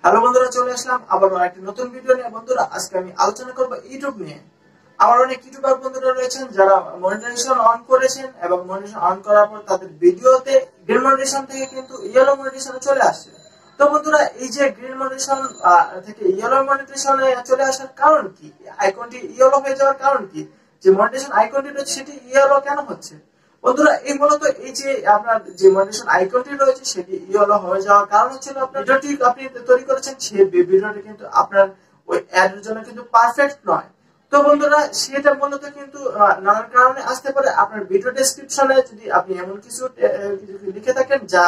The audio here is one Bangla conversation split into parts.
হ্যালো বন্ধুরা, চলে আসলাম আবারও একটি নতুন ভিডিও নিয়ে। বন্ধুরা, আজকে আমি আলোচনা করব ইউটিউব নিয়ে। আমার অনেক ইউটিউবার বন্ধুরা রয়েছেন যারা মনিটাইজেশন অন করেছেন এবং মনিটাইজেশন অন করার পর তাদের ভিডিওতে গ্রিন মনিটাইজেশন থেকে কিন্তু ইয়েলো মনিটাইজেশনে চলে আসছে। তো বন্ধুরা, এই যে গ্রিন মনিটাইজেশন থেকে ইয়েলো মনিটাইজেশনে চলে আসার কারণ কি? আইকনটি ইয়েলো হয়ে যাওয়ার কারণ কি? যে মনিটাইজেশন আইকনটি রয়েছে সেটি ইয়েলো কেন হচ্ছে? বন্ধুরা, এই মূলত এই যে আপনার যে মনিটাইজেশন আইকনটি রয়েছে সেটি ইয়েলো হয়ে যাওয়ার কারণ হচ্ছে আপনার ভিডিওটি আপনি তৈরি করেছেন সেই ভিডিওটি কিন্তু আপনার ওই অ্যাড এর জন্য কিন্তু পারফেক্ট নয়। তো বন্ধুরা, সেটা মূলত কিন্তু নানান কারণে আসতে পারে। আপনার ভিডিও ডেসক্রিপশনে যদি আপনি এমন কিছু লিখে থাকেন যা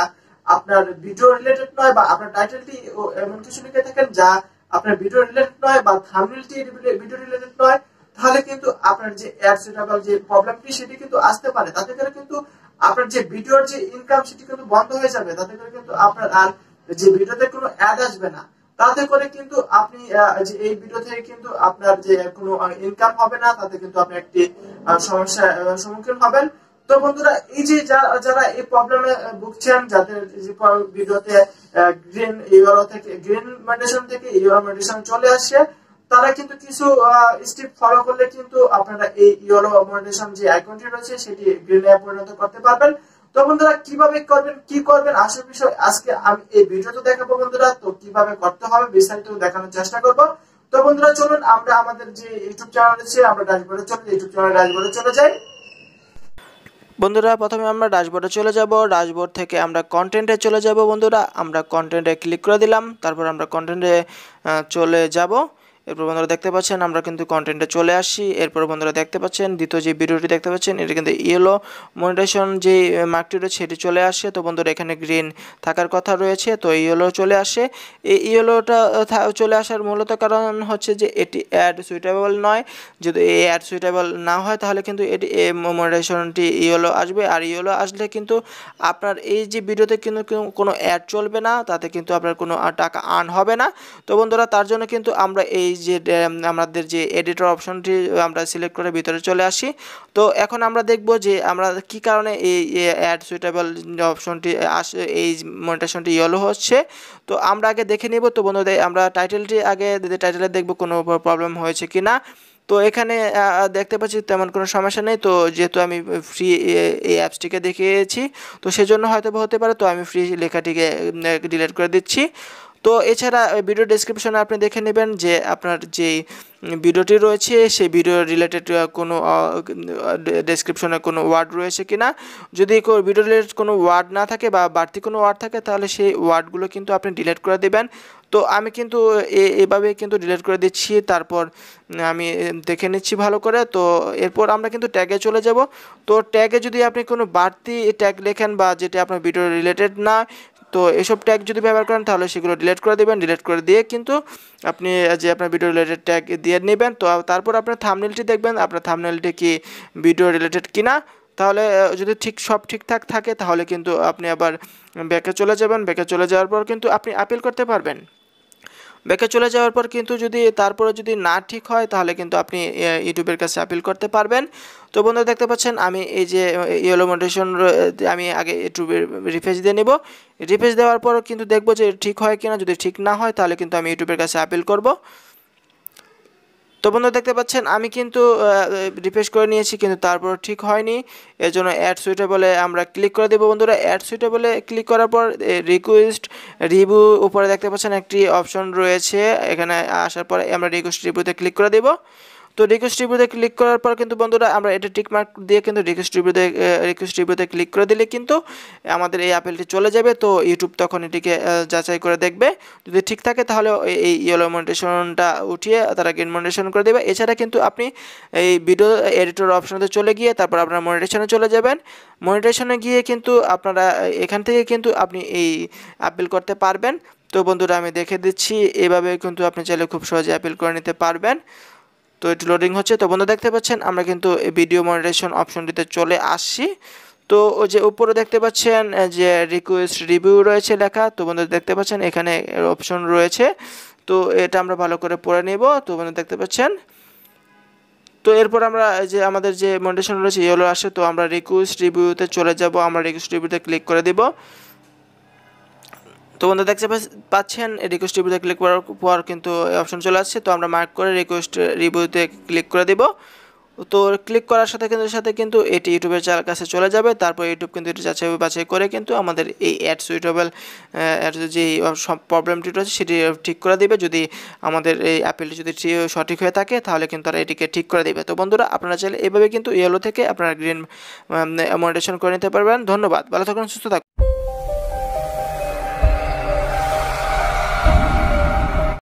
আপনার ভিডিও রিলেটেড নয়, বা আপনার টাইটেলটি এমন কিছু লিখে থাকেন যা আপনার ভিডিও রিলেটেড নয়, বা থাম্বনেলটি ভিডিও রিলেটেড নয়, তাহলে কিন্তু আপনার যে অ্যাড সেটআপ যে প্রবলেমটি সেটি কিন্তু আসতে পারে। তাতে করে কিন্তু আপনার যে ভিডিওর যে ইনকাম সেটি কিন্তু বন্ধ হয়ে যাবে। তাতে করে কিন্তু আপনার আর যে ভিডিওতে কোনো অ্যাড আসবে না। তাতে করে কিন্তু আপনি যে এই ভিডিও থেকে কিন্তু আপনার যে কোনো ইনকাম হবে না। তাতে কিন্তু আপনি একটি সমস্যার সম্মুখীন হবেন। তো বন্ধুরা, এই যে যারা এই প্রবলেমে ভুগছেন, যাদের যে ভিডিওতে গ্রিন ইয়েলো থেকে গ্রিন মনিটাইজেশন থেকে ইয়েলো মনিটাইজেশন চলে আসে, তারা কিন্তু কিছু স্টেপ ফলো করলে কিন্তু আপনারা এই ইয়েলো মনিটাইজেশন যে আইকনটি রয়েছে সেটি গ্রিনে পরিণত করতে পারবেন। তো বন্ধুরা, কিভাবে করবেন, কি করবেন, আসল বিষয় আজকে আমি এই ভিডিওতে দেখাবো বন্ধুরা। তো কিভাবে করতে হবে বিস্তারিত দেখানোর চেষ্টা করব। তো বন্ধুরা, চলুন আমরা আমাদের যে ইউটিউব চ্যানেল আছে আমরা ড্যাশবোর্ডে ইউটিউব চ্যানেল ড্যাশবোর্ডে চলে যাই। বন্ধুরা, প্রথমে আমরা ড্যাশবোর্ডে চলে যাব। ড্যাশবোর্ড থেকে আমরা কন্টেন্টে চলে যাব। বন্ধুরা, আমরা কন্টেন্টে ক্লিক করে দিলাম। তারপর আমরা কন্টেন্টে চলে যাব। এরপর বন্ধুরা দেখতে পাচ্ছেন আমরা কিন্তু কন্টেন্টে চলে আসি। এরপর বন্ধুরা দেখতে পাচ্ছেন দ্বিতীয় যে ভিডিওটি দেখতে পাচ্ছেন এটা কিন্তু ইয়েলো মনিটাইজেশন যে মার্কটি রয়েছে সেটি চলে আসে। তো বন্ধুরা, এখানে গ্রিন থাকার কথা রয়েছে, তো ইয়েলো চলে আসে। এই ইয়েলোটা চলে আসার মূলত কারণ হচ্ছে যে এটি অ্যাড সুইটেবল নয়। যদি এই অ্যাড সুইটেবল না হয় তাহলে কিন্তু এটি মনিটাইজেশনটি ইয়েলো আসবে। আর ইয়েলো আসলে কিন্তু আপনার এই যে ভিডিওতে কিন্তু কোনো অ্যাড চলবে না, তাতে কিন্তু আপনার কোনো টাকা আর্ন হবে না। তো বন্ধুরা, তার জন্য কিন্তু আমরা এই যে আমাদের যে এডিটর অপশনটি আমরা সিলেক্ট করে ভিতরে চলে আসি। তো এখন আমরা দেখব যে আমরা কি কারণে এই অ্যাড সুইটেবল অপশনটি আসে, এই মনিটাইজেশনটি ইয়েলো হচ্ছে। তো আমরা আগে দেখে নিব। তো বন্ধুদের আমরা টাইটেলটি আগে টাইটেলে দেখব কোনো প্রবলেম হয়েছে কিনা। তো এখানে দেখতে পাচ্ছি তেমন কোনো সমস্যা নেই। তো যেহেতু আমি ফ্রি এই অ্যাপসটিকে দেখিয়েছি, তো সেজন্য হয়তো হতে পারে। তো আমি ফ্রি লেখাটিকে ডিলিট করে দিচ্ছি। তো এছাড়া ভিডিও ডেসক্রিপশনে আপনি দেখে নেবেন যে আপনার যেই ভিডিওটি রয়েছে সেই ভিডিও রিলেটেড কোনো ডেসক্রিপশনে কোনো ওয়ার্ড রয়েছে কিনা। যদি ভিডিও রিলেটেড কোনো ওয়ার্ড না থাকে বা বাড়তি কোনো ওয়ার্ড থাকে, তাহলে সেই ওয়ার্ডগুলো কিন্তু আপনি ডিলিট করে দেবেন। তো আমি কিন্তু এভাবে কিন্তু ডিলিট করে দিচ্ছি। তারপর আমি দেখে নিচ্ছি ভালো করে। তো এরপর আমরা কিন্তু ট্যাগে চলে যাব। তো ট্যাগে যদি আপনি কোনো বাড়তি ট্যাগ লেখেন বা যেটা আপনার ভিডিও রিলেটেড না, তো এসব ট্যাগ যদি ব্যবহার করেন তাহলে সেগুলো ডিলিট করে দেবেন। ডিলিট করে দিয়ে কিন্তু আপনি যে আপনার ভিডিও রিলেটেড ট্যাগ দিয়ে নেবেন। তো তারপর আপনার থাম্বনেলটি দেখবেন, আপনার থাম্বনেলটি কি ভিডিও রিলেটেড কিনা। তাহলে যদি সব ঠিকঠাক থাকে তাহলে কিন্তু আপনি আবার ব্যাকে চলে যাবেন। ব্যাকে চলে যাওয়ার পর কিন্তু আপনি আপিল করতে পারবেন। ব্যাকে চলে যাওয়ার পর কিন্তু তারপরে যদি না ঠিক হয় তাহলে কিন্তু আপনি ইউটিউবের কাছে আপিল করতে পারবেন। তো বন্ধুরা, দেখতে পাচ্ছেন আমি এই যে ইয়েলো মনিটাইজেশন আমি আগে ইউটিউবের রিফ্রেশ দিয়ে নেব। রিফ্রেশ দেওয়ার পর কিন্তু দেখব যে ঠিক হয় কিনা। যদি ঠিক না হয় তাহলে কিন্তু আমি ইউটিউবের কাছে আপিল করব। তো বন্ধুরা, দেখতে পাচ্ছেন আমি কিন্তু রিফ্রেশ করে নিয়েছি, কিন্তু তারপর ঠিক হয়নি। এর জন্য অ্যাড সুইটেবলে আমরা ক্লিক করে দেবো। বন্ধুরা, অ্যাড সুইটেবলে ক্লিক করার পর রিকোয়েস্ট রিভিউ উপরে দেখতে পাচ্ছেন একটি অপশন রয়েছে। এখানে আসার পরে আমরা রিকোয়েস্ট রিভিউতে ক্লিক করে দেবো। তো রিকোয়েস্ট রিভিউতে ক্লিক করার পর কিন্তু বন্ধুরা আমরা এটা টিকমার্ক দিয়ে কিন্তু রিকোয়েস্ট রিভিউতে ক্লিক করে দিলে কিন্তু আমাদের এই আপিলটি চলে যাবে। তো ইউটিউব তখন এটিকে যাচাই করে দেখবে। যদি ঠিক থাকে তাহলে এই ইয়েলো মনিটাইজেশনটা উঠিয়ে তারা গ্রিন মনিটাইজেশন করে দেবে। এছাড়া কিন্তু আপনি এই ভিডিও এডিটর অপশনতে চলে গিয়ে তারপর আপনার মনিটাইজেশনে চলে যাবেন। মনিটাইজেশনে গিয়ে কিন্তু আপনারা এখান থেকে কিন্তু আপনি এই আপিল করতে পারবেন। তো বন্ধুরা, আমি দেখে দিচ্ছি, এভাবে কিন্তু আপনি চাইলে খুব সহজে আপিল করে নিতে পারবেন। তো এটি লোডিং হচ্ছে। তো বন্ধু, দেখতে পাচ্ছেন আমরা কিন্তু ভিডিও মনিটাইজেশন অপশনটিতে চলে আসছি। তো ওই যে উপরে দেখতে পাচ্ছেন যে রিকোয়েস্ট রিভিউ রয়েছে লেখা। তো বন্ধু, দেখতে পাচ্ছেন এখানে অপশন রয়েছে। তো এটা আমরা ভালো করে পড়ে নেব। তো বন্ধু, দেখতে পাচ্ছেন। তো এরপর আমরা যে আমাদের যে মনিটাইজেশন রয়েছে ইয়েলো আসে। তো আমরা রিকোয়েস্ট রিভিউতে চলে যাব। আমরা রিকোয়েস্ট রিভিউতে ক্লিক করে দেব। তো বন্ধুরা দেখতে পাচ্ছেন রিকোয়েস্ট রিভিউতে ক্লিক করার পর কিন্তু অপশন চলে আসছে। তো আমরা মার্ক করে রিকোয়েস্ট রিভিউতে ক্লিক করে দেব। তো ক্লিক করার সাথে কিন্তু এটি ইউটিউবের কাছে চলে যাবে। তারপর ইউটিউব কিন্তু এটি বাছাই করে কিন্তু আমাদের এই অ্যাড সুইটেবল যে প্রবলেমটি রয়েছে সেটি ঠিক করে দেবে। যদি আমাদের এই অ্যাপেলটি যদি সঠিক হয়ে থাকে তাহলে কিন্তু তারা এটিকে ঠিক করে দেবে। তো বন্ধুরা আপনারা চাইলে এভাবে কিন্তু ইয়েলো থেকে আপনারা গ্রিন মনিটাইজেশন করে নিতে পারবেন। ধন্যবাদ, ভালো থাকুন, সুস্থ থাকুন।